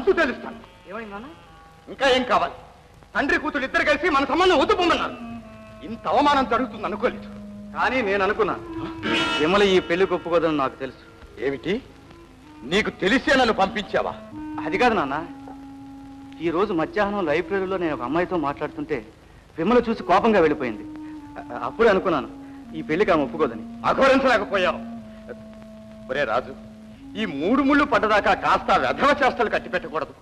అంతు తెలుస్తాను. ఏమైందన్నా? ఇంకా ఏం కావాలి? తండ్రి కూతురు ఇద్దరు కలిసి మన సంబంధం వద్దుపోమన్నారు. ఇంత అవమానం జరుగుతుంది అనుకోలేదు. కానీ నేను అనుకున్నాను విమల ఈ పెళ్లికి ఒప్పుకోదని నాకు తెలుసు. ఏమిటి? నీకు తెలిసే నన్ను పంపించావా? అది కాదు నాన్న, ఈ రోజు మధ్యాహ్నం లైబ్రరీలో నేను ఒక అమ్మాయితో మాట్లాడుతుంటే విమల చూసి కోపంగా వెళ్ళిపోయింది. అప్పుడే అనుకున్నాను ఈ పెళ్లికి ఆమె ఒప్పుకోదని. అఘోరించలేకపోయావు. ఒరే రాజు, ఈ 3 ముళ్ళు పడ్డదాకా కాస్త వెధవ చేష్టలు కట్టి పెట్టకూడదు.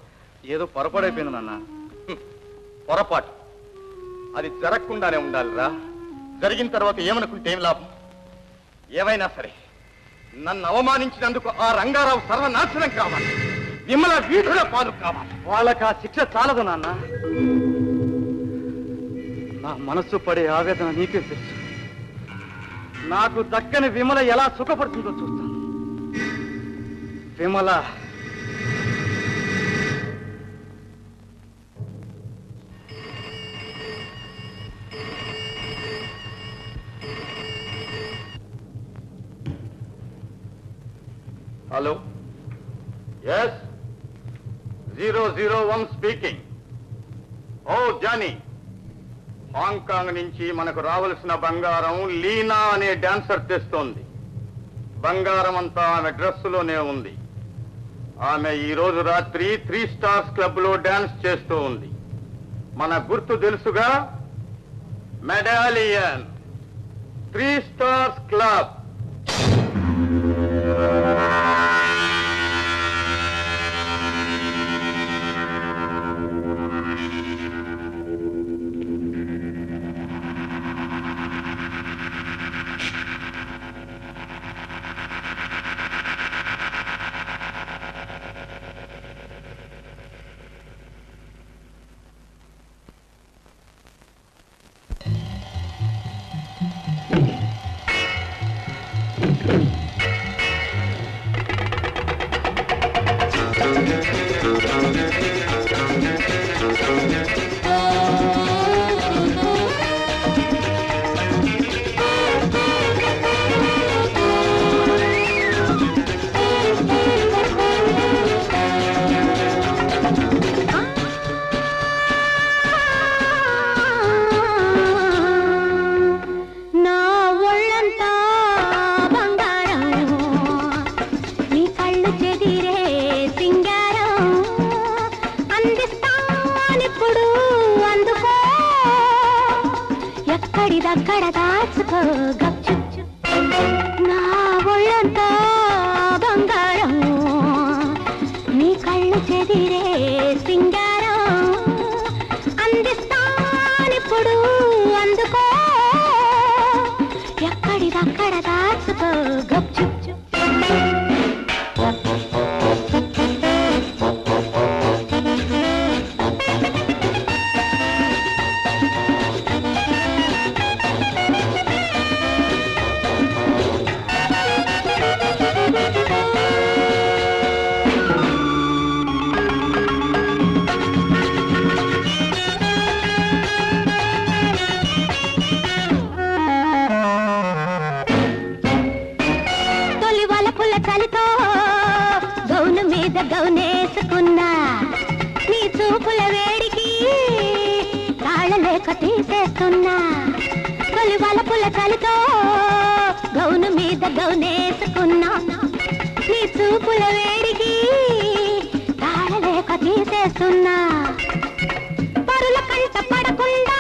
ఏదో పొరపాడైపోయింది నాన్న. పొరపాటు అది జరగకుండానే ఉండాలిరా. జరిగిన తర్వాత ఏమనుకుంటే ఏం లాభం? ఏమైనా సరే నన్ను అవమానించినందుకు ఆ రంగారావు సర్వనాశనం కావాలి. విమల వీధుల పాలు కావాలి. వాళ్ళకి ఆ శిక్ష చాలదు నాన్న. నా మనస్సు పడే ఆవేదన నీకే తెలుసు. నాకు దక్కని విమల ఎలా సుఖపడుతుందో చూస్తాను. Vimala hello, S 001 speaking. ఓ జానీ, హాంకాంగ్ నుంచి మనకు రావలసిన బంగారం లీనా అనే డాన్సర్ తెస్తోంది. బంగారం అంతా ఆమె డ్రెస్సులోనే ఉంది. ఆమె ఈ రోజు రాత్రి 3 స్టార్స్ క్లబ్ లో డాన్స్ చేస్తూ ఉంది. మన గుర్తు తెలుసుగా, మెడాలియన్ 3 స్టార్స్ క్లబ్. అక్కడ దాచుకో గప్చుప్. నా ఒళ్ళంతా బంగారం, నీ కళ్ళు చెదిరే సింగారం, అందిస్తానిప్పుడు అందుకో, ఎక్కడిదక్కడ దాచుకో గప్చుప్. గౌనేసుకున్నా నీ చూపుల వేడికి తాళలేక తీసేస్తున్నా. తొలి వలపుల చలితో గౌను మీద గౌనేసుకున్నా, నీ చూపుల వేడికి తాళలేక తీసేస్తున్నా. పరుల కంట పడకుండా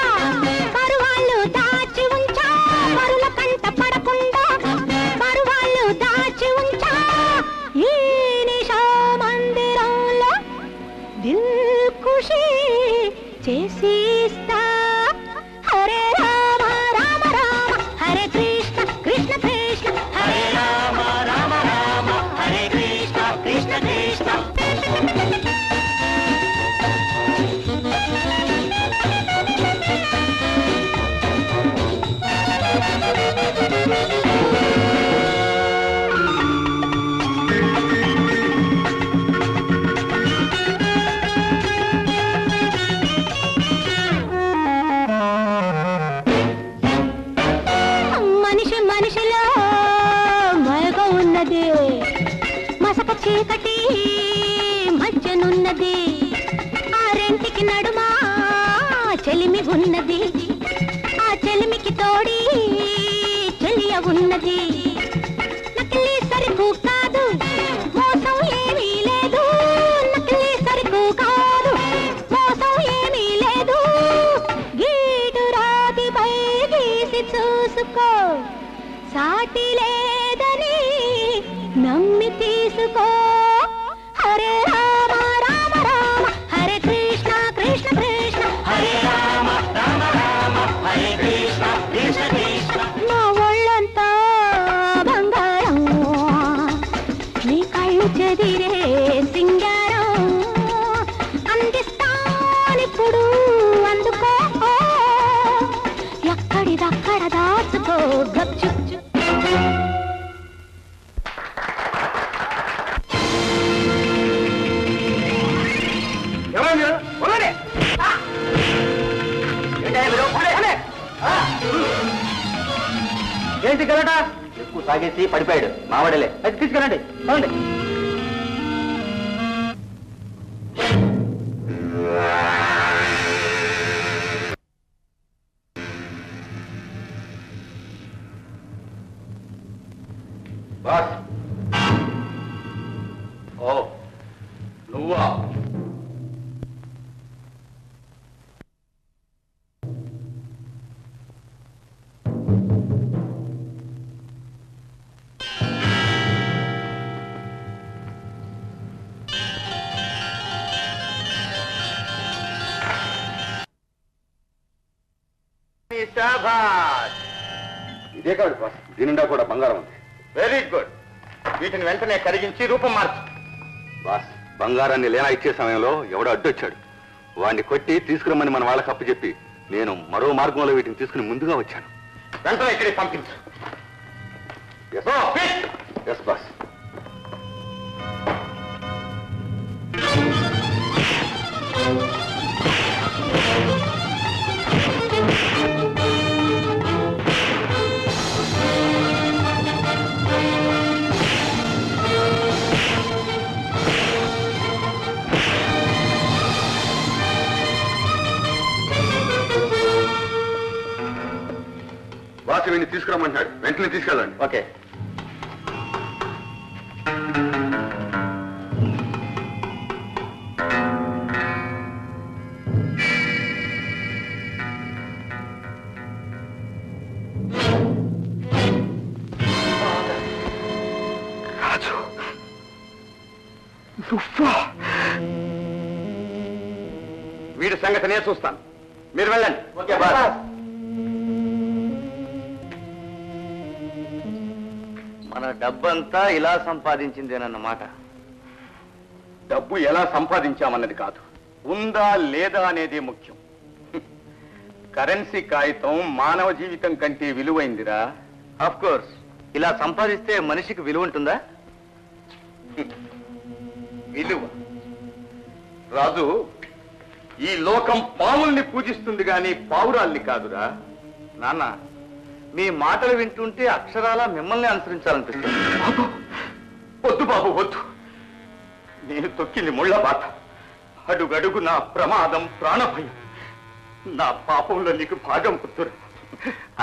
పరువాళ్ళు దాచి ఉంచా, పరుల కంట పడకుండా పరువాళ్ళు దాచి ఉంచా. ఈ నిశా మందిరంలో దిల్ ఖుషీ చేసిస్తా. హరే రామ రామ రామ హరే కృష్ణ కృష్ణ కృష్ణ, హరే రామ రామ రామ హరే కృష్ణ కృష్ణ కృష్ణ. ఉన్నది ఆ చెలిమికి తోడి చెలియ ఉన్నది నకిలీ సరుకు కాదు మోసం ఏమీ లేదు నకిలీ సరుకు కాదు మోసం ఏమీ లేదు గీడు రాతి పై గీసి చూసుకో సాటి లేదని నమ్మి తీసుకో హరే రామ రామ రామ హరే కృష్ణ కృష్ణ కృష్ణ హరే రామ రామ రామ హరే కృష్ణ కృష్ణ కృష్ణ నా ఒళ్ళంతా బంగారం నీ కళ్ళు చెదిరే సింగారం అందిస్తానిప్పుడు అందుకో ఎక్కడిదక్కడ దాచుకో గప్చు ఏంటి గలట ఎక్కువ సాగేసి పడిపోయాడు మావాడలే అది తీసుకెళ్ళండి అవునండి బాస్ ఓ నువ్వా ఇదే కాదు బాస్ దీనిండా కూడా బంగారం ఉంది. Very good. వీటిని వెంటనే కరిగించి రూపం మార్చు. బాస్ బంగారాన్ని లేనా ఇచ్చే సమయంలో ఎవడో అడ్డొచ్చాడు. వాడిని కొట్టి తీసుకురమ్మని మన వాళ్ళకి అప్పచెప్పి నేను మరో మార్గంలో వీటిని తీసుకుని ముందుగా వచ్చాను. వెంటనే ఇక్కడికి పంపించు. Yes boss. బాస్ వీడిని తీసుకురమ్మంటున్నాడు, వెంటనే తీసుకెళ్ళండి. ఓకే. రాజు నువ్వా? వీడి సంగతి నేను చూస్తాను, మీరు వెళ్ళండి. Okay boss. మన డబ్బంతా ఇలా సంపాదించిందేనన్నమాట. డబ్బు ఎలా సంపాదించామన్నది కాదు, ఉందా లేదా అనేది ముఖ్యం. కరెన్సీ కాగితం మానవ జీవితం కంటే విలువైందిరా. ఆఫ్ కోర్స్, ఇలా సంపాదిస్తే మనిషికి విలువ ఉంటుందా? విలువ రాజు, ఈ లోకం పావుల్ని పూజిస్తుంది గాని పావురాల్ని కాదురా. నాన్న, మీ మాటలు వింటుంటే అక్షరాలా మిమ్మల్ని అనుసరించాలనిపిస్తుంది. వద్దు బాబు వద్దు. నేను తొక్కింది ముళ్ళ బాట. అడుగడుగు నా ప్రమాదం, ప్రాణభయం. నా పాపంలో నీకు భాగం పుత్తురు.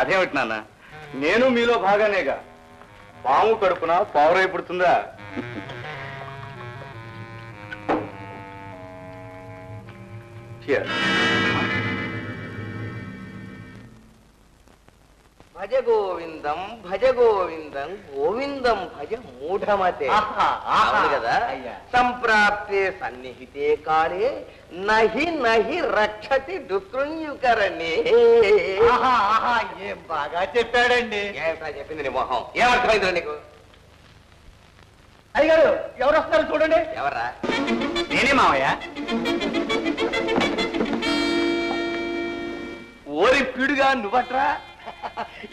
అదేమిటి నాన్న, నేను మీలో భాగానేగా. పాము కడుపున పావురై పుడుతుందా? భజ గోవిందం భజ గోవిందం గోవిందం భజ మూఢమతే. అవును కదా. సంప్రాప్తే సన్నిహితే కాలే నహి నహి రక్షతి దుఃఖృంయుకరణే. ఏం బాగా చెప్పాడండి. ఏమిటా చెప్పింది నీ మొహం? ఏమర్థమైందిరా నీకు? అయ్యారు ఎవరు వస్తారు చూడండి. ఎవర్రా? నేనే మావయ్య. ఓరి పీడుగా నువ్వట్రా.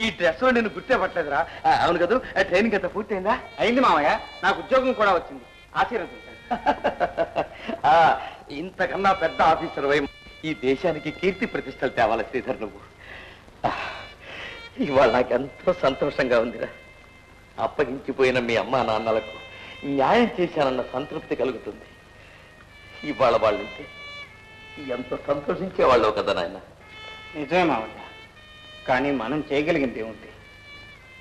ఈ డ్రెస్ లో నేను గుర్తే పట్టలేదురా. అవును కదా, ట్రైనింగ్ అంతా పూర్తయిందా? అయింది మామయ్య, నాకు ఉద్యోగం కూడా వచ్చింది. ఆశీర్వదించాను. ఇంతకన్నా పెద్ద ఆఫీసర్ వై ఈ దేశానికి కీర్తి ప్రతిష్టలు తేవాలి శ్రీధర్ నువ్వు. ఇవాళ నాకెంతో సంతోషంగా ఉందిరా. అప్పగించిపోయిన మీ అమ్మా నాన్నలకు న్యాయం చేశానన్న సంతృప్తి కలుగుతుంది. ఇవాళ వాళ్ళంటే ఎంతో సంతోషించేవాళ్ళు కదా నాయన. నిజమే మావయ్య, కానీ మనం చేయగలిగింది ఏముంది?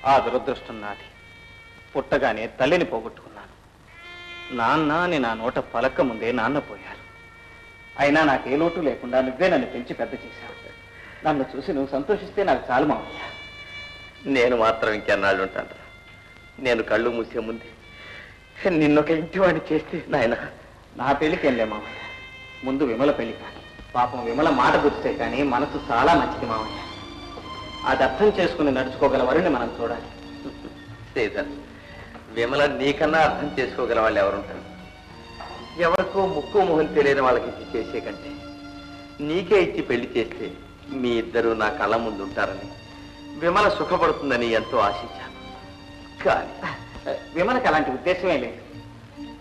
ఆ దురదృష్టం నాది. పుట్టగానే తల్లిని పోగొట్టుకున్నాను. నాన్న అని నా నోట పలక్క ముందే నాన్న పోయారు. అయినా నాకే లోటు లేకుండా నువ్వే నన్ను పెంచి పెద్ద చేశావు. నన్ను చూసి నువ్వు సంతోషిస్తే నాకు చాలు మావయ్య. నేను మాత్రం ఇంకెన్నాళ్ళు ఉంటాను. నేను కళ్ళు మూసే ముందే నిన్నొక ఇంటివాడిని చేస్తే నాయన. నా పెళ్లికి వెళ్ళే మావయ్య, ముందు విమల పెళ్లి కానీ. పాపం విమల మాట గుర్తే కానీ మనసు చాలా మంచిది మావయ్య. అది అర్థం చేసుకుని నడుచుకోగల వారిని మనం చూడాలి. శ్రీధర్, విమల నీకన్నా అర్థం చేసుకోగల వాళ్ళు ఎవరుంటారు? ఎవరికో ముక్కు మొహం తెలియని వాళ్ళకి ఇచ్చి చేసే కంటే నీకే ఇచ్చి పెళ్లి చేస్తే మీ ఇద్దరు నా కళ్ళ ముందు ఉంటారని, విమల సుఖపడుతుందని ఎంతో ఆశించాను. కానీ విమలకి అలాంటి ఉద్దేశమే లేదు.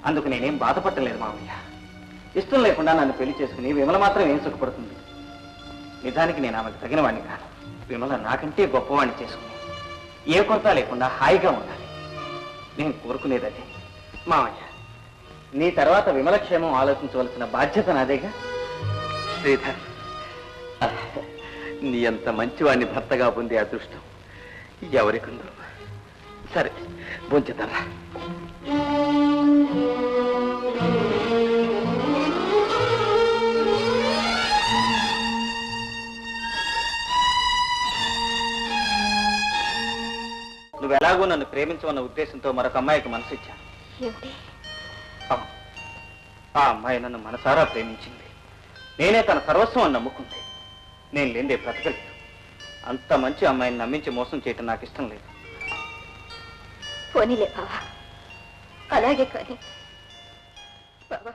అందుకు నేనేం బాధపడలేదు మావయ్య. ఇష్టం లేకుండా నన్ను పెళ్లి చేసుకుని విమల మాత్రం ఏం సుఖపడుతుంది? నిజానికి నేను ఆమెకు తగిన వాడిని కాను. విమల నాకంటే గొప్పవాణ్ణి చేసుకుని ఏ కొరత లేకుండా హాయిగా ఉండాలి. నేను కోరుకునేది అదే. మావయ్య, నీ తర్వాత విమల క్షేమం ఆలోచించవలసిన బాధ్యత నాదేగా. శ్రీధర్, నీ అంత మంచివాడిని భర్తగా పొందే అదృష్టం ఎవరికుందో. సరే, భోంచేద్దారా. నువ్వు ఎలాగో నన్ను ప్రేమించమన్న ఉద్దేశంతో మరొక అమ్మాయికి మనసు ఇచ్చాను. అవును, ఆ అమ్మాయి నన్ను మనసారా ప్రేమించింది. నేనే తన సర్వస్వం అని నమ్ముకుంది. నేను లేదే బ్రతకలేదు. అంత మంచి అమ్మాయిని నమ్మించి మోసం చేయటం నాకు ఇష్టం లేదు. పోనీలే బావా, అలాగే కానీ బావా